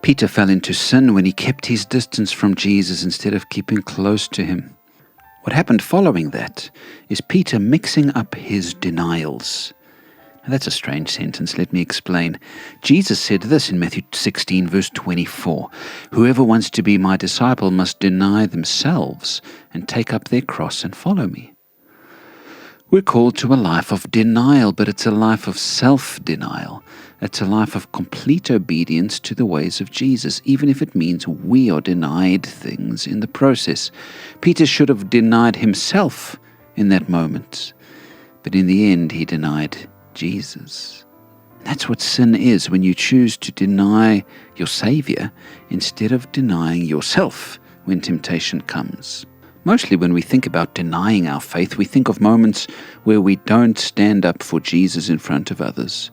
Peter fell into sin when he kept his distance from Jesus instead of keeping close to him. What happened following that is Peter mixing up his denials. Now, that's a strange sentence. Let me explain. Jesus said this in Matthew 16, verse 24. "Whoever wants to be my disciple must deny themselves and take up their cross and follow me." We're called to a life of denial, but it's a life of self-denial. It's a life of complete obedience to the ways of Jesus, even if it means we are denied things in the process. Peter should have denied himself in that moment, but in the end he denied Jesus. That's what sin is, when you choose to deny your Savior instead of denying yourself when temptation comes. Mostly when we think about denying our faith, we think of moments where we don't stand up for Jesus in front of others.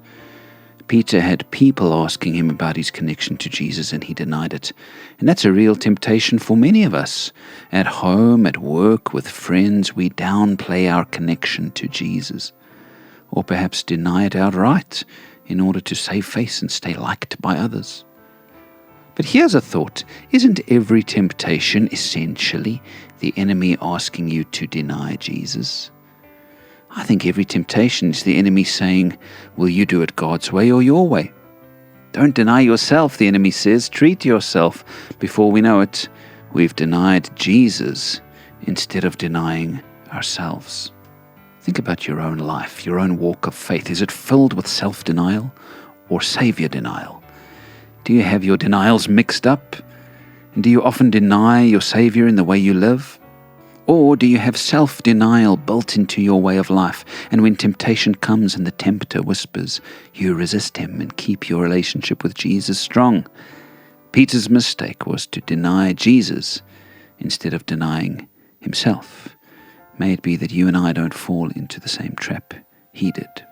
Peter had people asking him about his connection to Jesus, and he denied it. And that's a real temptation for many of us. At home, at work, with friends, we downplay our connection to Jesus, or perhaps deny it outright in order to save face and stay liked by others. But here's a thought. Isn't every temptation essentially the enemy asking you to deny Jesus? I think every temptation is the enemy saying, will you do it God's way or your way? Don't deny yourself, the enemy says. Treat yourself. Before we know it, we've denied Jesus instead of denying ourselves. Think about your own life, your own walk of faith. Is it filled with self-denial or Savior denial? Do you have your denials mixed up? And do you often deny your Savior in the way you live? Or do you have self-denial built into your way of life, and when temptation comes and the tempter whispers, you resist him and keep your relationship with Jesus strong? Peter's mistake was to deny Jesus instead of denying himself. May it be that you and I don't fall into the same trap he did.